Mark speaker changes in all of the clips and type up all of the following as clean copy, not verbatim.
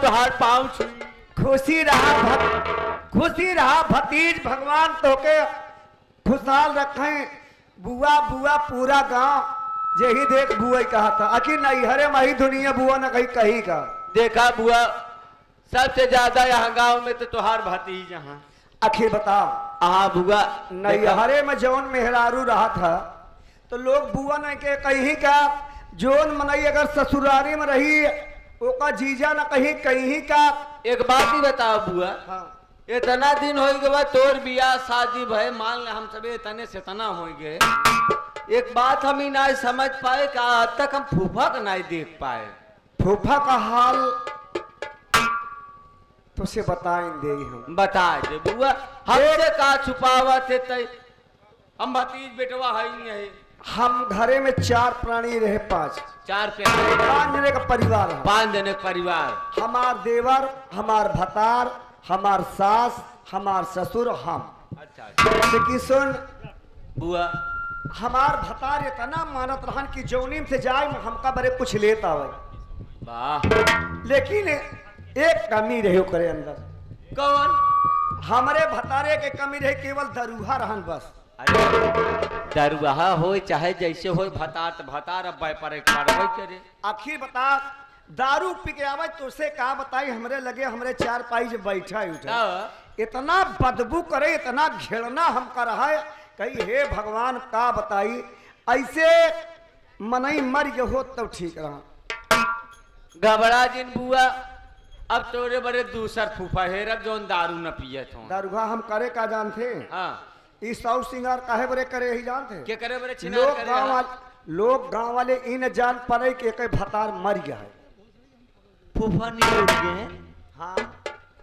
Speaker 1: तुहार पाँव छुई।
Speaker 2: खुशी रहा भतीज, भगवान तोके खुशहाल रखें। बुआ बुआ पूरा गांव यही देख बुआ कहा था, आखिर नहीं हरे मही दुनिया बुआ न कहीं कहीं का।
Speaker 1: देखा बुआ, सबसे ज्यादा यहाँ गांव में तो तुहार भतीज यहाँ।
Speaker 2: आखिर बताओ।
Speaker 1: हाँ बुआ,
Speaker 2: नहीं हरे में जौन मेहरारू रहा था तो लोग बुआ न के कहीं का जोन मनई अगर ससुरारी में रही ओका जीजा न कहीं कहीं का।
Speaker 1: एक बात ही बताओ बुआ।
Speaker 2: हाँ।
Speaker 1: इतना दिन हो गए तोर बियाह शादी भय, मान ले हम सबे तने से तना हो गए। एक बात हम ही नहीं समझ पाए कि आज तक हम फूफा का नहीं देख पाए।
Speaker 2: फूफा का हाल तो से बताएंगे हम।
Speaker 1: बता दे बुआ, हमसे का छुपावा थे तय, हम भतीज बेटवा है नहीं है।
Speaker 2: हम घरे में 4 प्राणी रहे, 5 जने का परिवार है।
Speaker 1: 5 जने परिवार।
Speaker 2: हमार देवर, हमार भतार, हमार सास, हमार ससुर, हम।
Speaker 1: अच्छा
Speaker 2: कि सुन
Speaker 1: बुआ,
Speaker 2: हमार भतार इतना मानत रहन कि जौनीम से जाए हमका बड़े कुछ लेता हुए।
Speaker 1: वाह।
Speaker 2: लेकिन एक कमी रहे करे अंदर।
Speaker 1: कौन?
Speaker 2: हमारे भतारे के कमी रहे केवल दरूहा रहन बस।
Speaker 1: दरुहा हो चाहे जैसे हो, भतार तो भतार, अब पर करे।
Speaker 2: आखिर बता, दारू पी के आवे तो से का बताई, हमरे लगे हमरे 4 पाई जब बैठा उठा इतना बदबू करे, इतना घेरना हमका रहा है कही हे भगवान का बताई। ऐसे मनई मर गए हो तो ठीक रहा।
Speaker 1: घबरा जिन बुआ, अब तोरे बड़े दूसर फूफा हेरब जोन दारू न पियत हो।
Speaker 2: दारूहा हम करे का जानते?
Speaker 1: हाँ।
Speaker 2: इस सौ सिंगार काहे बरे करे ही जानते?
Speaker 1: के करे बरे छिनार करे?
Speaker 2: लोग गांव वाले इन जान पड़े कि एक भतार मर गया है।
Speaker 1: फूफा नहीं उठ गए?
Speaker 2: हाँ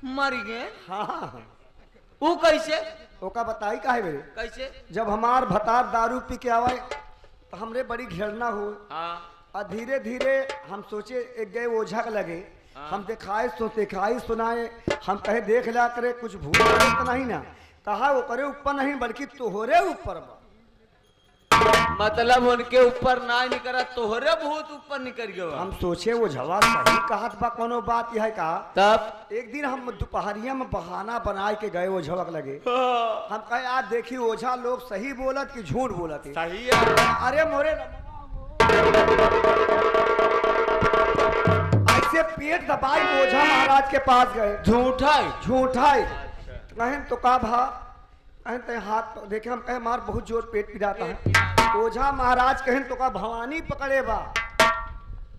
Speaker 1: मर गए।
Speaker 2: हाँ।
Speaker 1: वो कैसे?
Speaker 2: ओका बताई काहे बरे?
Speaker 1: कैसे?
Speaker 2: जब हमार भतार दारू पी के आवे तो हमरे बड़ी घेरना हो।
Speaker 1: हाँ।
Speaker 2: और धीरे धीरे हम सोचे एक गए ओझा के लगे। हाँ। हम दिखाई सुनाए, हम कहे देख ला करे कुछ भूल तो नहीं ना। कहा वो करे ऊपर नहीं बल्कि तोहरे ऊपर बा।
Speaker 1: मतलब उनके ऊपर ना निकला, तोहरे बहुत ऊपर निकल गया।
Speaker 2: हम सोचे वो झवा सही कहत बा, कोनो बात यह कहा।
Speaker 1: तब
Speaker 2: एक दिन हम दोपहरिया में बहाना बनाए के गए ओझा के लगे। हम कहे आज देखी ओझा लोग सही बोलत कि झूठ बोलत?
Speaker 1: सही है।
Speaker 2: अरे मोरे ऐसे पेट दबाई ओझा महाराज के पास गए। झूठा कहें तो का भा, कहें तो हाथ देखे, हम कहे मार बहुत जोर पेट पिराता है। ओझा महाराज कहें तो का भवानी पकड़े बा।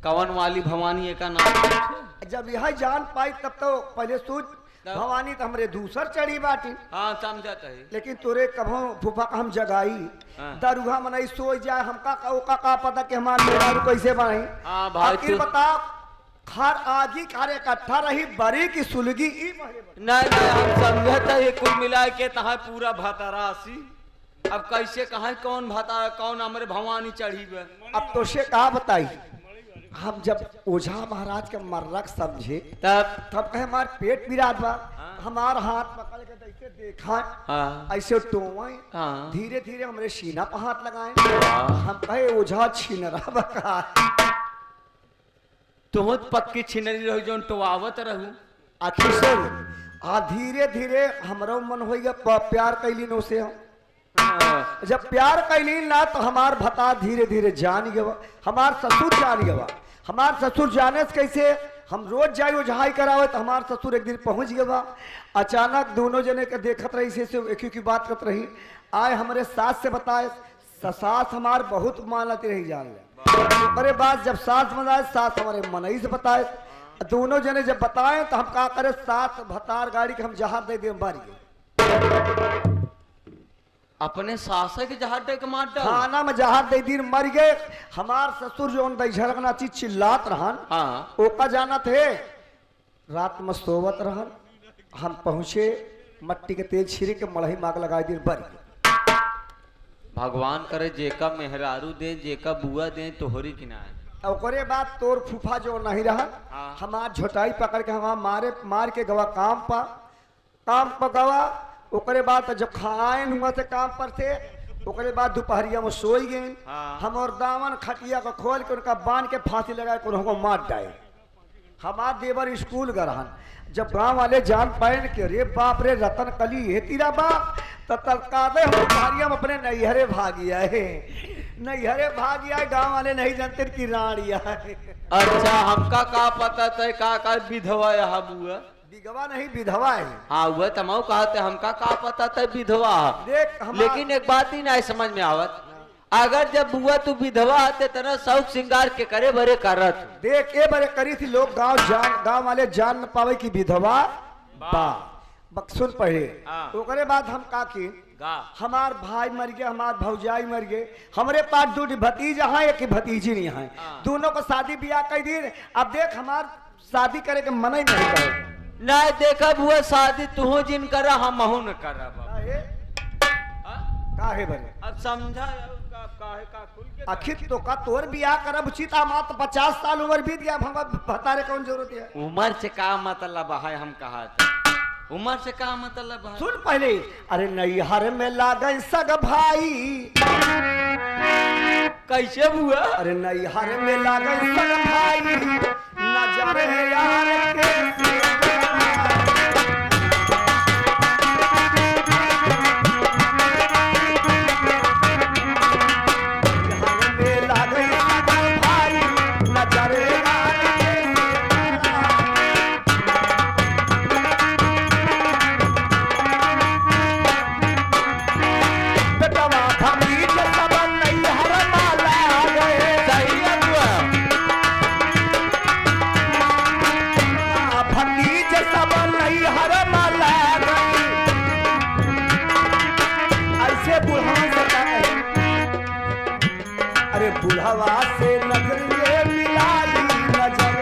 Speaker 1: कवन वाली भवानी का नाम?
Speaker 2: जब यह जान पाई तब तो पहले सूझ भवानी तो हमरे दूसर चढ़ी बाटी।
Speaker 1: हाँ समझत है।
Speaker 2: लेकिन तोरे कभो फूफा का हम जगाई।
Speaker 1: हाँ।
Speaker 2: दरुहा मनई सो जाए, हमका का पता कि हमार मेहरारू कैसे बनाई।
Speaker 1: हाँ भाई
Speaker 2: आखिर बता, खार आगी खारे इकट्ठा रही बरी की सुलगी।
Speaker 1: नहीं हम समझता है कुल मिला के तहा पूरा भतारासी। अब कैसे कहा कौन भतारा कौन हमारे भवानी चढ़ी बे?
Speaker 2: अब तो से कहा बताई। हम जब ओझा महाराज के मर्रक समझे तब कहे हमार पेट पिरात बा। हमार हाथ पकड़ के ऐसे देखा।
Speaker 1: हाँ।
Speaker 2: ऐसे टोवे।
Speaker 1: हाँ।
Speaker 2: धीरे धीरे हमरे सीना पर हाथ लगाए। हम कहे ओझा छीनरा बका
Speaker 1: तुम पक्की छिनरी रहो जो टोवावत रहू।
Speaker 2: आखिर सर धीरे धीरे हमारा मन हो गया प्यार कैलीन उसे। हम जब प्यार कैलीन ना तो हमार भता धीरे धीरे जान गया। हमार ससुर जान गया। हमार ससुर जाने से कैसे हम रोज जाए ओझाई करावे तो हमार ससुर एक दिन पहुंच गया। अचानक दोनों जने के देखत रही से एक ही की बात करत रही। आए हमारे सास से बताए, सास हमार बहुत मानती रही जान ले। अरे बात जब सास बताए, सास हमारे मनई से बताए। दोनों जने जब बताए तो हम का करे, सास भतार गाड़ी के हम जहाज दे दे मार गए।
Speaker 1: अपने सास के जहाज दे के मार दे?
Speaker 2: खाना में जहाज दे दी मर गए। हमार ससुर जो झड़कना चीज चिल्लात रहन।
Speaker 1: हाँ।
Speaker 2: ओका जाना थे रात में सोवत रहन। हम पहुंचे मट्टी के तेल छिरी के मड़ही माग लगाई दी बर।
Speaker 1: भगवान करे जेका मेहरारू दे जेका बुआ दे तोहरी किनारे।
Speaker 2: ओकरे बाद तोर फूफा जो नहीं रहा।
Speaker 1: हाँ।
Speaker 2: हमार झोटाई पकड़ के हम मार के गवा काम पर गवा। ओकरे बाद जब खाएन हुआ थे काम पर थे, ओकरे बाद दोपहरिया में सोई गए।
Speaker 1: हाँ।
Speaker 2: हम और दामन खटिया को खोल के उनका बांध के फांसी लगाए को मार डाले। हमार देवर स्कूल गरहन जब गांव वाले जान पाए न कि रे बाप रे रतन कली है तेरा बाप तत्काले हम भारियम अपने नैहरे भागिया है नैहरे भागिया है। गांव वाले नहीं जानते कि राड़िया है।
Speaker 1: अच्छा हमका का पता था का विधवा यहाँ बुआ
Speaker 2: विधवा नहीं विधवा है।
Speaker 1: हाँ हुआ तमाऊ कहते हमका का पता था विधवा
Speaker 2: देख
Speaker 1: लेकिन एक बात ही नहीं समझ में आवत अगर जब बुआ तू विधवा आते तना शौक श्रृंगार के करे बरे करत
Speaker 2: देख ए बरे करी थी लोग गांव वाले जान न पावे की विधवा बा बक्सुन पढ़े ओकरे बाद हम का की हमार भाई मर गए हमार भौजाई मर गए हमारे पास दो भतीजा है एक भतीजी नहीं है दोनों को शादी ब्याह कर दी। अब देख हमार शादी करे के मन ही नहीं करे
Speaker 1: नहीं देखा बुआ शादी तू जिन करा हम न करा
Speaker 2: काहे बने
Speaker 1: अब समझा
Speaker 2: आखिर तो का तोर बियाह करब उचित मात 50 साल उम्र बीत गया हम बतारे कौन जरूरत है।
Speaker 1: उम्र से का मतलब है हम कहा उम्र से का मतलब है
Speaker 2: सुन पहले अरे नैहर में लागन सग भाई
Speaker 1: कैसे बुआ
Speaker 2: अरे नैहर में लागन सग भाई नजर है यार के बुढ़वा से नजर ये मिलाई नजर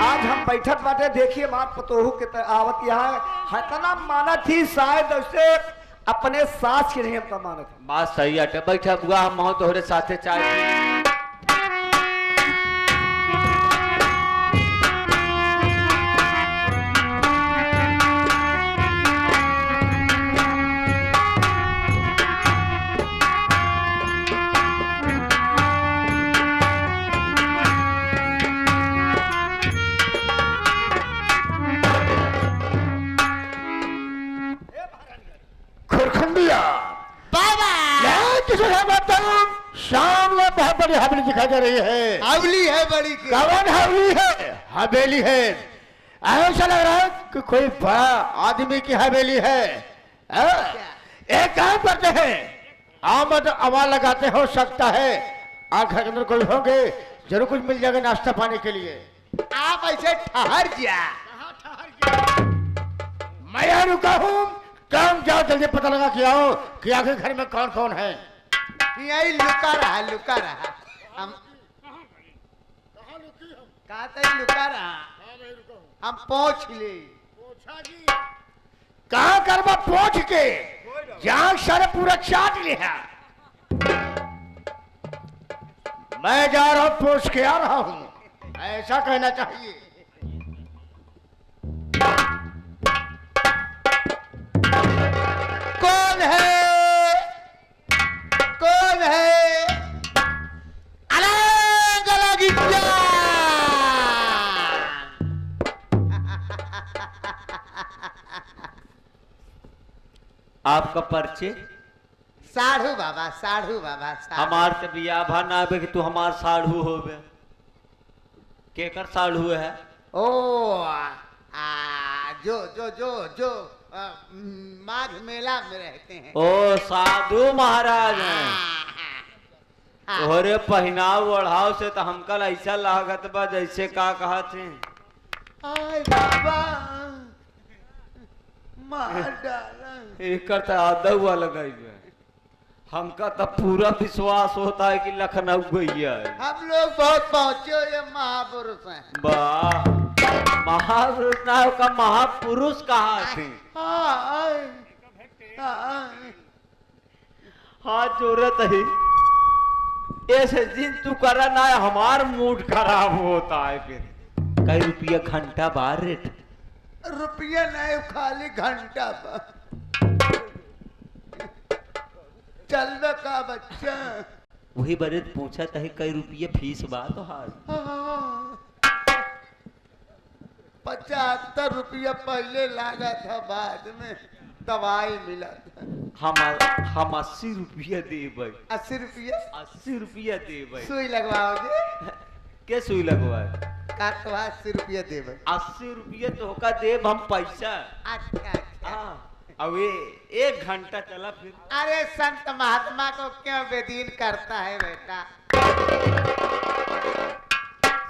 Speaker 2: आज हम बैठक बाटे देखिए बात पतोहू के आवत यहाँ हतना माना थी शायद उसे अपने सास के नहीं हमका माना था
Speaker 1: बात सही है बैठा बुआ हम तोहरे साथे चाय
Speaker 3: बहुत बड़ी हवेली दिखाई दे रही है।
Speaker 4: हवेली है बड़ी की।
Speaker 3: कौन हवेली है? हवेली है। ऐसा लग रहा है कि कोई बड़ा आदमी की हवेली है। एक काम करते हैं आमद आवाज लगाते हो सकता है आग के अंदर कोई होंगे जरूर कुछ मिल जाएगा नाश्ता पाने के लिए।
Speaker 4: आप ऐसे ठहर जा।
Speaker 3: मैं यहाँ रुका हूँ काम जाओ जल्दी पता लगा के आओ कि आखिर घर में कौन कौन है।
Speaker 4: यही लुका रहा हम लुका रहा हम पहुंच ले
Speaker 3: कहा करवा पहुंच के जान सारे पूरा चाट लिया। मैं जा रहा हूं पूछ के आ रहा हूं ऐसा कहना चाहिए।
Speaker 4: कौन है अलग अलग
Speaker 1: आपका परिचय?
Speaker 4: साढ़ू बाबा
Speaker 1: हमार से बिया भा ना आवे कि तू हमार साढ़ू होबे। केकर साढ़ू है?
Speaker 4: ओ जो माघ मेला में रहते हैं।
Speaker 1: ओ साधु महाराज हैं। तोहरे पहनाव ओढ़ाव से तो हमकल ऐसा लागत बा जैसे का कहा थे।
Speaker 4: आय बाबा मार डाला।
Speaker 1: एकर तो आधा हुआ लगाई है। हमका तो पूरा विश्वास होता है कि लखनऊ गई है।
Speaker 4: हम लोग बहुत पहुंचे ये महापुरुष हैं।
Speaker 1: वाह महापुरुष ना का महापुरुष कहा थे। हाथ जोरत है ऐसे दिन तू करा ना हमार मूड खराब होता है। फिर कई रुपया घंटा बार रेट?
Speaker 4: रुपया नहीं खाली घंटा चल का बच्चा।
Speaker 1: वही बड़े पूछा था कई रुपये फीस बा तो हार
Speaker 4: 75 रुपया पहले लागा था, बाद में दवाई मिला था।
Speaker 1: हम 80 रुपया देबै।
Speaker 4: 80 रुपया
Speaker 1: 80 रुपया देबै।
Speaker 4: सुई लगवाओगे?
Speaker 1: के सुई लगवाए?
Speaker 4: काटवा 80 रुपया देवे।
Speaker 1: 80 रुपया तो होका देब हम पैसा।
Speaker 4: अच्छा अच्छा।
Speaker 1: हाँ, अब ये 1 घंटा चला फिर।
Speaker 4: अरे संत महात्मा को क्यों बेदीन करता है बेटा?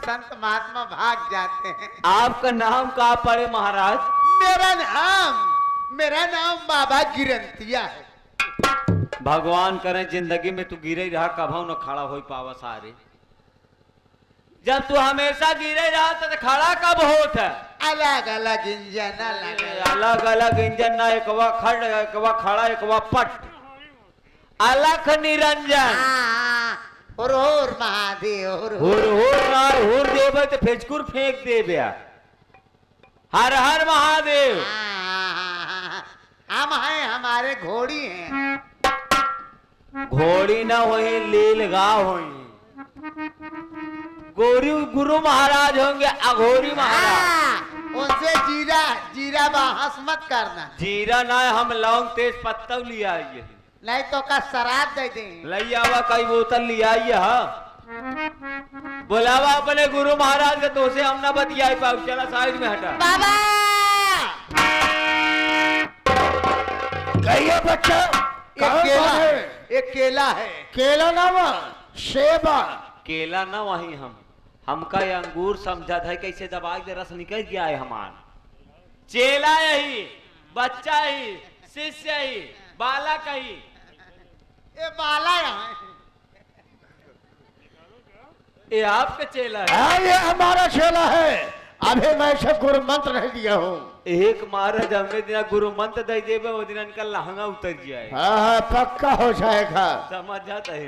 Speaker 4: संत महात्मा भाग जाते हैं।
Speaker 1: आपका नाम कहा पड़े महाराज?
Speaker 4: मेरा नाम बाबा गिरंतिया है।
Speaker 1: भगवान करे जिंदगी में तू गिरे रहा, कभू न खड़ा हो पावा सारे। जब तू हमेशा गिरे रहा तो खड़ा कब होता है?
Speaker 4: अलग अलग इंजन,
Speaker 1: अलग अलग इंजन ना, एकवा खड़ एकवा खड़ा एकवा पट, अलख निरंजन।
Speaker 4: होर महादेव
Speaker 1: होर देवे तो फेचकुर फेंक देवे। हर हर महादेव।
Speaker 4: हम हैं, हमारे घोड़ी हैं।
Speaker 1: घोड़ी ना होई, लीलगा होई। गुरु महाराज होंगे, अघोरी महाराज।
Speaker 4: उनसे जीरा बहस मत करना।
Speaker 1: जीरा ना, हम लौंग तेज पत्ता लिया आइए,
Speaker 4: नहीं तो का शराब दे दें।
Speaker 1: लई आवा कई बोतल लिया आइए। हाँ, बुलावा अपने गुरु महाराज के, तो से हम ना बतियाई पाऊ। चला साइड में हटा।
Speaker 4: बाबा
Speaker 3: कहिए बच्चा,
Speaker 4: एक केला है।
Speaker 3: केला ना सेबा।
Speaker 1: केला ना वही हमका ये अंगूर समझा था, कैसे दबा के रस निकल गया है। हमार चेला यही, बच्चा ही, शिष्य ही, बालक ही।
Speaker 4: ये बाला यहाँ
Speaker 1: ये आपका चेला है?
Speaker 3: हाँ, ये हमारा चेला है। अभी मैं इसे गुरु मंत्र नहीं दिया हूँ।
Speaker 1: एक महाराज हमने दिन गुरु मंत्र दे देवे, वो दिन इनका लहंगा उतर जाए।
Speaker 3: हाँ, पक्का हो जाएगा।
Speaker 1: समझ जाता है।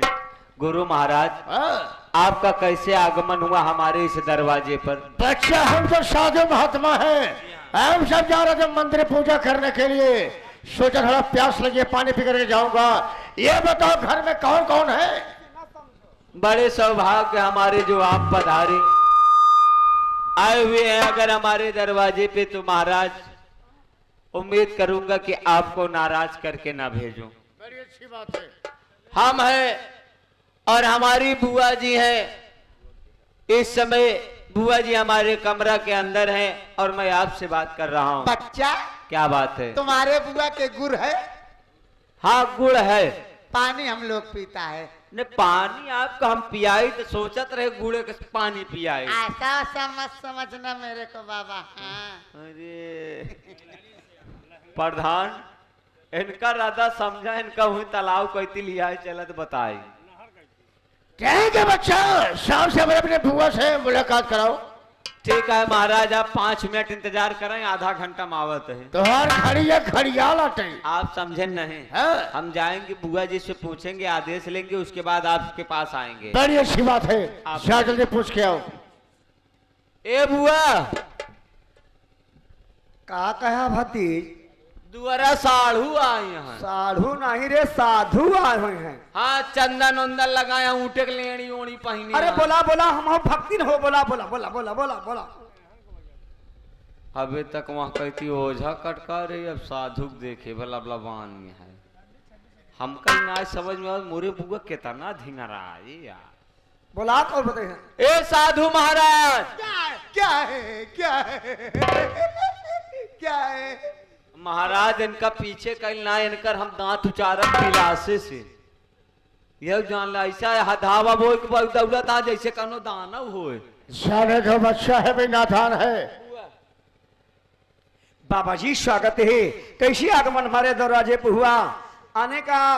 Speaker 1: गुरु महाराज,
Speaker 3: हाँ।
Speaker 1: आपका कैसे आगमन हुआ हमारे इस दरवाजे पर?
Speaker 3: बच्चा, हम तो साधु महात्मा हैं। हम सब जा रहे थे मंदिर पूजा करने के लिए। सोचा थोड़ा प्यास लगी, पानी पी करके जाऊंगा। ये बताओ घर में कौन कौन है?
Speaker 1: बड़े सौभाग्य हमारे जो आप पधारे आए हुए हैं अगर हमारे दरवाजे पे, तो महाराज उम्मीद करूंगा कि आपको नाराज करके ना भेजूं।
Speaker 3: बड़ी अच्छी बात है।
Speaker 1: हम हैं और हमारी बुआ जी हैं। इस समय बुआ जी हमारे कमरा के अंदर हैं और मैं आपसे बात कर रहा हूँ।
Speaker 4: बच्चा,
Speaker 1: क्या बात है?
Speaker 4: तुम्हारे बुआ के गुड़ है?
Speaker 1: हाँ, गुड़ है।
Speaker 4: पानी हम लोग पीता है।
Speaker 1: ने पानी आपका हम पियाई तो सोचत रहे गुड़े के पानी पियाई।
Speaker 4: ऐसा समझना मेरे को बाबा। हाँ।
Speaker 1: अरे प्रधान, इनका राधा समझा, इनका हुई तालाब कहती लिया चलत बताई।
Speaker 3: ठीक है बच्चा, शाम से अपने बुआ से मुलाकात कराओ।
Speaker 1: ठीक है महाराज, आप 5 मिनट इंतजार करें, आधा घंटा मावत है।
Speaker 3: तोहार खड़िया खड़ियाल आटे।
Speaker 1: आप समझे नहीं?
Speaker 3: हाँ।
Speaker 1: हम जाएंगे, बुआ जी से पूछेंगे, आदेश लेंगे, उसके बाद आपके पास आएंगे।
Speaker 3: बड़ी अच्छी बात है।
Speaker 1: आप
Speaker 3: जा जल्दी पूछ के आओ।
Speaker 1: ए बुआ,
Speaker 2: का कहा भतीज?
Speaker 1: दुआरा साढ़ू आए हैं।
Speaker 2: साधु नहीं रे, साधु आए हुए हैं।
Speaker 1: हाँ, चंदन उंदन लगाया, ऊँटे के लेनी ओढ़ी पहनी।
Speaker 2: अरे बोला बोला, हम भक्ति न हो। बोला बोला बोला बोला बोला बोला।
Speaker 1: अभी तक वहाँ कहती ओझा कटका रही, अब साधु देखे भला बलवान में है। हमका ना समझ में आवे, मोरे बुआ कितना धिंगरा है यार।
Speaker 2: बोला कौन बताइए?
Speaker 1: ए साधु महाराज,
Speaker 4: क्या है क्या है क्या है?
Speaker 1: महाराज इनका पीछे कहीं ना, इनकर हम दांत उचारत पिलासे से यह जान ला, ऐसा धावा बोल के दौलत आ जैसे कनो दाना होए।
Speaker 3: साले जो बच्चा है भाई नादान है।
Speaker 2: बाबा जी स्वागत है। कैसी आगमन हमारे दरवाजे पर हुआ? आने का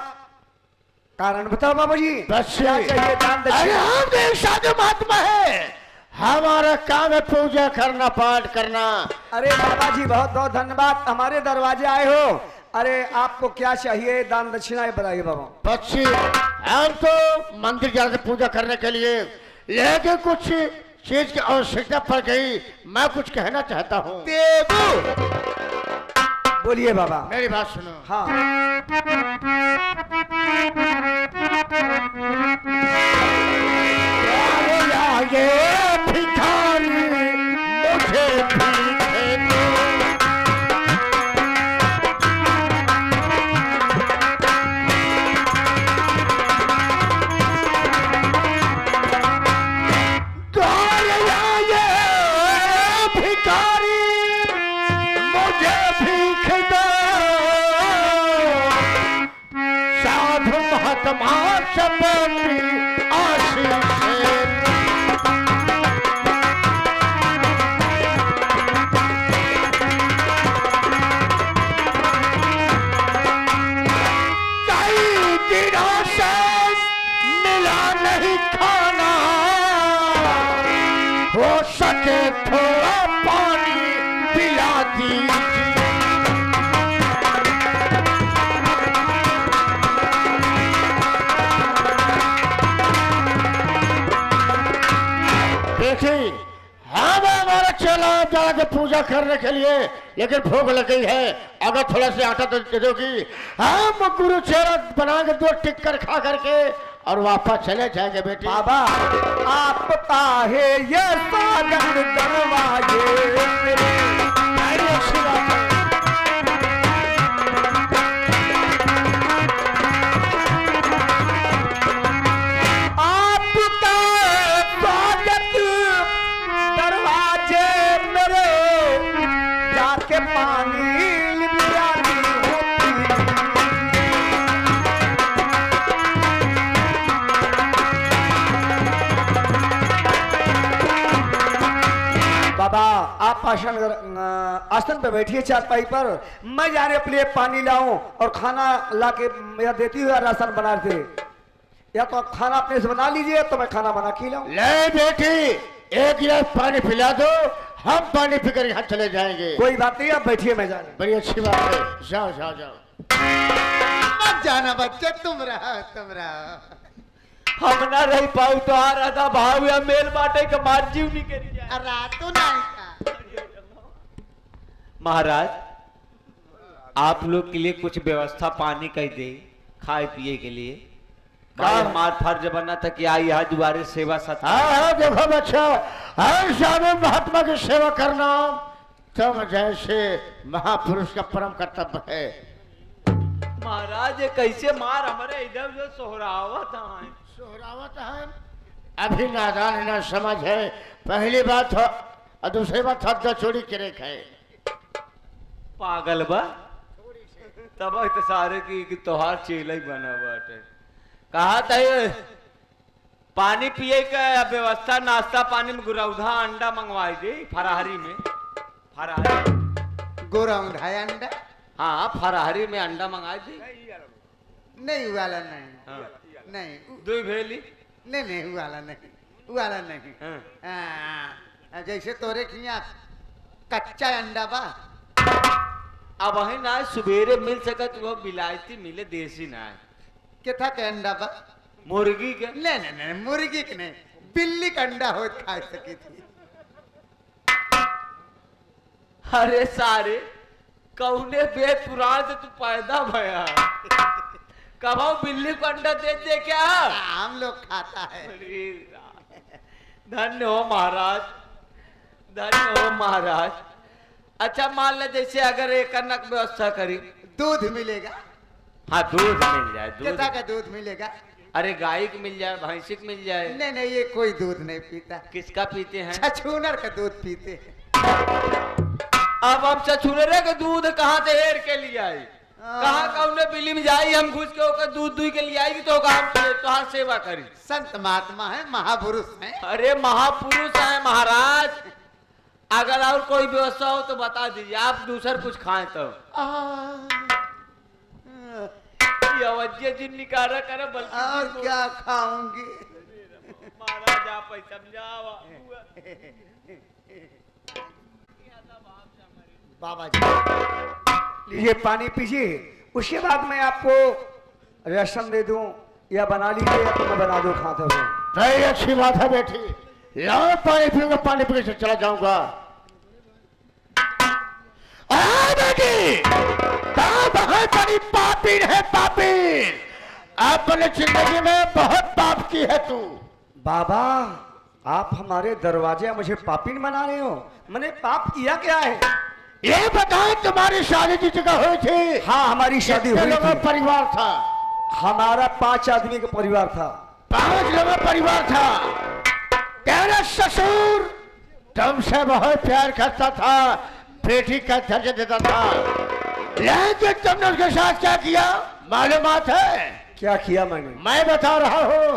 Speaker 2: कारण बताओ बाबा जी।
Speaker 3: बच्चे,
Speaker 2: क्या चाहिए? दान
Speaker 3: अरे
Speaker 2: दक्षिणा?
Speaker 3: हम तो साधु महात्मा है। हमारा काम है पूजा करना, पाठ करना।
Speaker 2: अरे बाबा जी बहुत बहुत धन्यवाद, हमारे दरवाजे आए हो। अरे आपको क्या चाहिए? दान दक्षिणा ये बताइए बाबा।
Speaker 3: बच्ची, हम तो मंदिर जाकर पूजा करने के लिए, लेकिन कुछ चीज की आवश्यकता पड़ गई। मैं कुछ कहना चाहता हूँ।
Speaker 4: देवू,
Speaker 2: बोलिए बाबा।
Speaker 3: मेरी बात सुनो।
Speaker 2: हाँ।
Speaker 3: तुम्हार सबकी आशीष है। कई दिनों से मिला नहीं खाना, हो सके थोड़ा पानी पिला दीजिए। देखिए हम हमारा चला जाके पूजा करने के लिए, लेकिन भूख लग गई है, अगर थोड़ा सा आटा दे दोगी हम गुरु चेहरा बना के 2 टिक्कर खा करके और वापस चले जाएंगे बेटी।
Speaker 2: बाबा आप काहे ये सागर दरवाजे मेरे,
Speaker 3: अरे अच्छी बात है।
Speaker 2: आपका स्वागत दरवाजे मेरे, जाके पानी पिलानी होती। बाबा आप आसन पे बैठिए चारपाई पर, मैं जाने अपने लिए पानी लाऊं और खाना लाके या देती हुआ राशन बना दे, या तो आप खाना अपने से बना लीजिए तो मैं खाना बना के लाऊं।
Speaker 3: ले बेटी 1 गिलास पानी पिला दो, हम पानी पीकर यहाँ चले जाएंगे।
Speaker 2: कोई बात नहीं, आप बैठिए, मैं जा रहा
Speaker 3: बड़ी अच्छी बात है, जाओ जाओ जाओ।
Speaker 4: मत जाना बच्चे, तुम रहो।
Speaker 1: हम ना रह पाऊ तो आ रहा था भाव या मेल बाटे के मार जीव नहीं करी जाए।
Speaker 4: रातू नहीं था।
Speaker 1: महाराज आप लोग के लिए कुछ व्यवस्था पानी का ही दे, खाए पिए के लिए। भाई हमारा फर्ज बना था कि आई यहाँ दोबारा सेवा सत्कार।
Speaker 3: हाँ देखो बच्चा, हर शाम महात्मा की सेवा करना तुम जैसे महापुरुष का परम कर्तव्य है।
Speaker 1: महाराज ये कैसे मार हमारे इधर उधर सोहरावत है।
Speaker 3: सोहरावत है, अभी नादान है, ना समझ है। पहली बात हो और दूसरी बात हद चोरी करे है।
Speaker 1: पागल बा तब तो सारे की तोहार चेला ही बना बाटे। कहा था ये पानी पिए का व्यवस्था, नाश्ता पानी में गुरौधा अंडा मंगवाई दे फराहरी में। फराहरी
Speaker 4: गोरौंधा अंडा
Speaker 1: हाँ फराहरी में अंडा मंगा दी।
Speaker 4: नहीं वाला नहीं।
Speaker 1: हाँ।
Speaker 4: नहीं
Speaker 1: दो भेली
Speaker 4: नहीं वाला नहीं, वाला नहीं।
Speaker 1: हाँ।
Speaker 4: जैसे तोरे के यहाँ कच्चा अंडा बा,
Speaker 1: अब वही ना सुबेरे मिल सकत, वो विलायती मिले, देसी ना है।
Speaker 4: केथा के अंडा बा?
Speaker 1: मुर्गी के
Speaker 4: नहीं मुर्गी के नहीं, बिल्ली का अंडा हो खा सकी थी।
Speaker 1: अरे सारे कौने वेद पुराण से तू पैदा भया कभाओ बिल्ली को अंडा दे दे क्या?
Speaker 4: हम लोग खाता है।
Speaker 1: अरे धन्य हो महाराज, धन्य हो महाराज। अच्छा मान ले जैसे अगर एक अन्नक व्यवस्था करी,
Speaker 4: दूध मिलेगा?
Speaker 1: हाँ दूध मिल जाए।
Speaker 4: केथा
Speaker 1: दूध
Speaker 4: का दूध मिलेगा?
Speaker 1: अरे गाय की मिल जाए, भैंसी की मिल जाए।
Speaker 4: नहीं ये कोई दूध नहीं पीता।
Speaker 1: किसका पीते हैं?
Speaker 4: छछूनर का दूध पीते हैं।
Speaker 1: अब हम छछूनरे के दूध कहाँ से हेर के लिए आई? कहाँ कौने बिल्ली में जाई, हम घुस के होकर दूध दूध के लिए आएगी तो हम तुहार सेवा करी।
Speaker 4: संत महात्मा है, महापुरुष है।
Speaker 1: अरे महापुरुष है महाराज, अगर और कोई व्यवस्था हो तो बता दीजिए, आप दूसर कुछ खाएं तो। ये अवज्ञा जिन निकारा करे बल्कि
Speaker 4: और क्या खाऊंगी?
Speaker 1: महाराज आप ही समझावा।
Speaker 2: बाबा जी ये पानी पीजिए, उसके बाद मैं आपको राशन दे दूं या बना लीजिए, या तो मैं बना दूं खाते हुए।
Speaker 3: बड़ी अच्छी बात है बेटी, लाओ पानी पीऊंगा, पानी पी के चला जाऊंगा। बेटी कहाँ बड़ी पापीर है, पापीर अपने जिंदगी में बहुत पाप की है तू।
Speaker 2: बाबा आप हमारे दरवाजे मुझे पापी बना रहे हो, मैंने पाप किया क्या है?
Speaker 3: ये बताओ तुम्हारी शादी की जगह हुई थी?
Speaker 2: हाँ हमारी शादी हुई
Speaker 3: लोगों
Speaker 2: थी।
Speaker 3: परिवार था?
Speaker 2: हमारा 5 आदमी का परिवार था।
Speaker 3: 5 लोगों परिवार था। तेरा ससुर तुमसे बहुत प्यार करता था, बेटी का दर्जा देता था, लेकिन तुमने उसके साथ क्या किया मालूमात है?
Speaker 2: क्या किया मैंने?
Speaker 3: मैं बता रहा हूँ,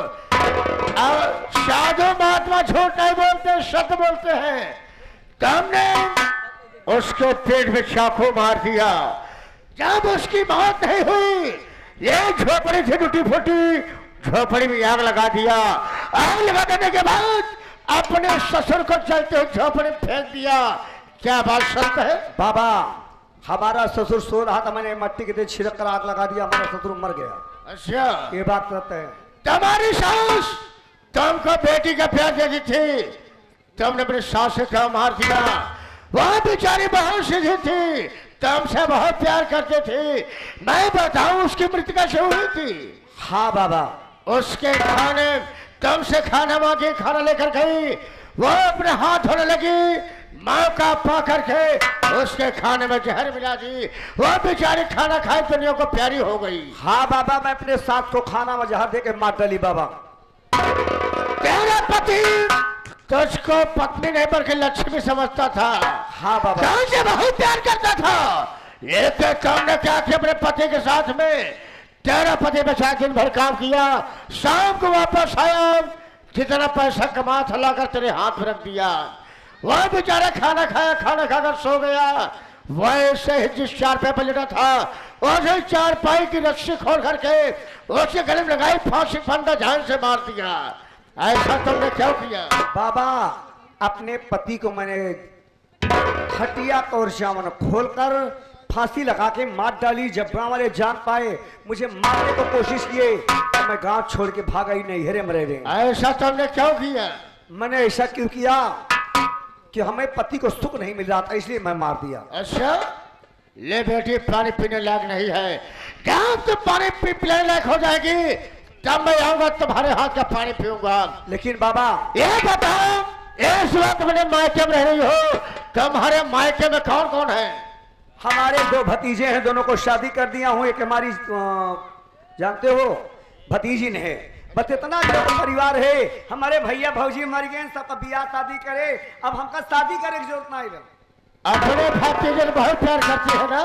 Speaker 3: साधु महात्मा झूठ नहीं बोलते, सत्य बोलते हैं। तुमने उसके पेट में चाकू मार दिया, जब उसकी मौत नहीं हुई, ये झोपड़ी से टूटी फूटी झोपड़ी में आग लगा दिया। आग लगा देने के बाद अपने ससुर को चलते हुए झोपड़ी में फेंक दिया। क्या बात सत्य है?
Speaker 2: बाबा, हमारा ससुर सो रहा था, मैंने मट्टी के तेल छिड़क कर आग लगा दिया, हमारा ससुर मर गया।
Speaker 3: अच्छा,
Speaker 2: ये बात करते हैं।
Speaker 3: तुम्हारी सास तुमको बेटी का प्यार देती थी, तुमने अपनी सास से क्या मार दिया। वह बेचारी बहुत सीधी थी, तुमसे बहुत प्यार करते थे। मैं बताऊं उसकी मृत्यु कैसे हुई थी?
Speaker 2: हाँ बाबा।
Speaker 3: उसके खाने, तुमसे खाना मांगे, खाना लेकर गई, वो अपने हाथ धोने लगी, मौका पा करके उसके खाने में जहर मिला दी। वो बेचारी खाना खाए दुनिया को प्यारी हो गई।
Speaker 2: हाँ बाबा, मैं अपने साथ को खाना में जहर दे के मार डाली बाबा।
Speaker 3: तेरा पति तुझको पत्नी नहीं बल्कि लक्ष्मी समझता था।
Speaker 2: हाँ बाबा।
Speaker 3: तुमसे बहुत प्यार करता था। ये तो तुमने क्या किया अपने पति के साथ में? तेरा पति बेचारा दिन भर काम किया, शाम को वापस आया, जितना पैसा कमा था लाकर तेरे हाथ में रख दिया। वह बेचारा खाना खाया, खाना खाकर सो गया। वैसे ही जिस चारपाई पर लेटा था, उसे चारपाई की रस्सी खोल करके उसके गले में लगाई, फांसी फंदा जान से मार दिया। ऐसा तुमने क्यों किया?
Speaker 2: बाबा, अपने पति को मैंने खटिया और जामन खोलकर फांसी लगा के मार डाली। जब गांव वाले जान पाए, मुझे मारने को कोशिश किए, तो मैं गांव छोड़ के भागा ही नहीं, हेरे मरे रहे।
Speaker 3: ऐसा तुमने क्यों किया?
Speaker 2: मैंने ऐसा क्यों किया कि हमें पति को सुख नहीं मिल रहा था, इसलिए मैं मार दिया।
Speaker 3: अच्छा, ले बेटी, पानी पीने लायक नहीं है। जब तुम पानी पीने लायक हो जाएगी, तब मैं आऊंगा, तुम्हारे हाथ का पानी पीऊंगा।
Speaker 2: लेकिन बाबा,
Speaker 3: ये बताओ, इस वक्त मैंने मायके में रह रही हो, तुम्हारे मायके में कौन कौन है?
Speaker 2: हमारे दो भतीजे हैं, दोनों को शादी कर दिया हूँ। एक हमारी जानते हो भतीजी ने है, बस इतना जो परिवार है। हमारे भैया भौजी मर गए, सबका बियाह शादी करे, अब हमका शादी करे की जरूरत नहीं है।
Speaker 3: अपने भतीजे बहुत प्यार करती है ना?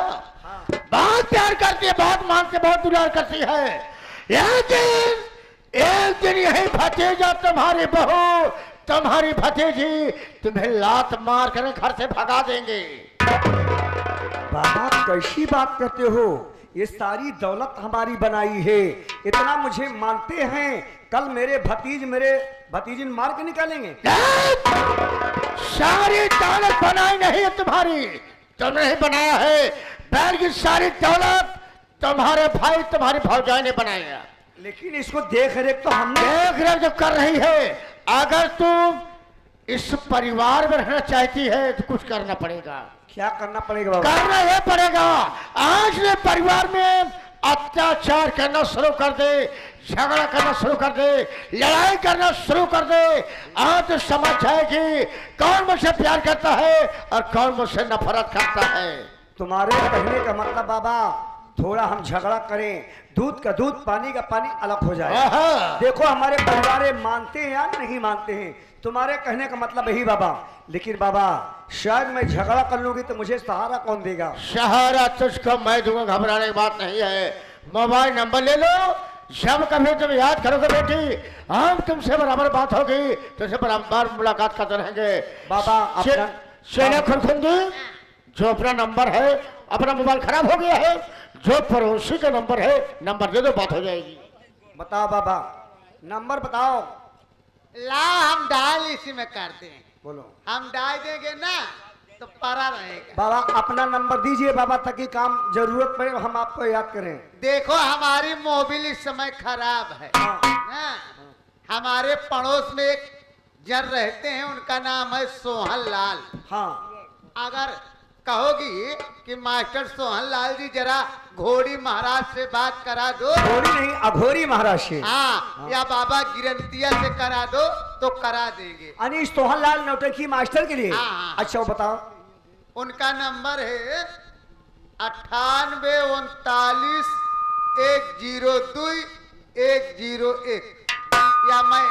Speaker 3: बहुत प्यार करती है, बहुत मानती, बहुत दुलार करती है। एक दिन यही भतीजा, तुम्हारी बहू, तुम्हारी भतीजी तुम्हें लात मार कर घर से भगा देंगे।
Speaker 2: बाबा, कैसी बात करते हो? ये सारी दौलत हमारी बनाई है, इतना मुझे मानते हैं। कल मेरे भतीजी मार के निकालेंगे।
Speaker 3: सारी दौलत बनाई नहीं है तुम्हारी, तुमने ही बनाया है। बल्कि सारी दौलत तुम्हारे भाई, तुम्हारी भौजाई ने बनाया।
Speaker 2: लेकिन इसको देख रेख तो हमने
Speaker 3: देख रेख जो कर रही है, अगर तुम इस परिवार में रहना चाहती है तो कुछ करना पड़ेगा।
Speaker 2: क्या करना पड़ेगा बाबा?
Speaker 3: करना ये पड़ेगा, आज से परिवार में अत्याचार करना शुरू कर दे, झगड़ा करना शुरू कर दे, लड़ाई करना शुरू कर दे। आज तो समझ जाएगी कौन मुझसे प्यार करता है और कौन मुझसे नफरत करता है।
Speaker 2: तुम्हारे कहने का मतलब बाबा, थोड़ा हम झगड़ा करें, दूध का दूध, पानी का पानी अलग हो जाए। देखो हमारे परिवार मानते हैं या नहीं मानते हैं, तुम्हारे कहने का मतलब यही बाबा। लेकिन बाबा, शायद मैं झगड़ा कर लूंगी तो मुझे सहारा कौन देगा?
Speaker 3: सहारा तुझको मैं दूंगा, घबराने की बात नहीं है। मोबाइल नंबर ले लो, जब कभी तुम याद करोगे बेटी, हम तुमसे बराबर बात होगी, तुमसे बराबर मुलाकात करते रहेंगे।
Speaker 2: बाबा,
Speaker 3: शेना खुरखुंदी, जो अपना नंबर है, अपना मोबाइल खराब हो गया है, जो पड़ोसी का नंबर है, नंबर दे दो, बात हो जाएगी।
Speaker 2: बताओ बाबा, नंबर बताओ।
Speaker 4: ला, हम डायल इसी में करते हैं।
Speaker 2: बोलो।
Speaker 4: हम डाल देंगे ना तो परा रहेगा।
Speaker 2: बाबा, अपना नंबर दीजिए बाबा, ताकि काम जरूरत पड़े हम आपको याद करें।
Speaker 4: देखो, हमारी मोबाइल इस समय खराब है। हाँ। हमारे पड़ोस में एक जन रहते हैं, उनका नाम है सोहन लाल।
Speaker 2: हाँ।
Speaker 4: अगर कहोगी कि मास्टर सोहन लाल जी, जरा घोड़ी महाराज से बात करा दो।
Speaker 2: घोड़ी नहीं, अघोरी महाराज से।
Speaker 4: हाँ, या बाबा गिरंतिया से करा दो तो करा देंगे।
Speaker 2: अनिश सोहन लाल नौटंकी मास्टर के लिए।
Speaker 4: हाँ।
Speaker 2: अच्छा, वो बताओ।
Speaker 4: उनका नंबर है 98 या मैं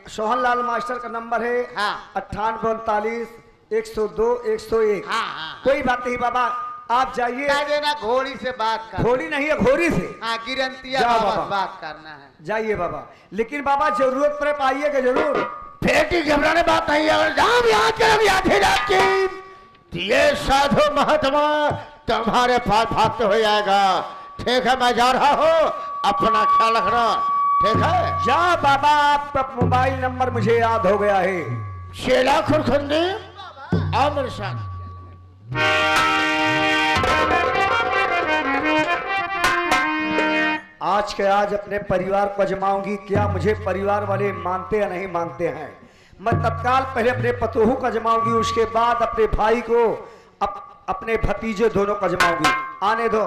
Speaker 2: सोहन लाल मास्टर का नंबर है।
Speaker 4: हाँ।
Speaker 2: 98 39 102 101।
Speaker 4: हाँ।
Speaker 2: कोई बात नहीं बाबा, आप जाइए।
Speaker 4: कह देना घोड़ी से बात कर।
Speaker 2: घोड़ी नहीं है, घोड़ी से।
Speaker 4: हाँ गिरंतिया
Speaker 2: जाओ
Speaker 4: बाबा
Speaker 2: बाबा।
Speaker 4: से बात करना है।
Speaker 2: जाइए बाबा, लेकिन बाबा जरूरत पड़े पाइएगा जरूर।
Speaker 3: बेटी घबराने बात नहीं है, अगर जाम याद करोगे आधी रात की ये साधु महात्मा तुम्हारे पास भागते हो जाएगा। ठीक है, मैं जा रहा हूँ, अपना ख्याल रखना। ठीक है,
Speaker 2: जा बाबा, आपका मोबाइल नंबर मुझे याद हो गया है।
Speaker 3: शेला खुरखुंदी आओ मेरे साथ।
Speaker 2: आज के आज अपने परिवार को अजमाऊंगी, क्या मुझे परिवार वाले मानते या नहीं मानते हैं। मैं तत्काल पहले अपने पतोहू को अजमाऊंगी, उसके बाद अपने भाई को, अपने भतीजे दोनों को अजमाऊंगी। आने दो।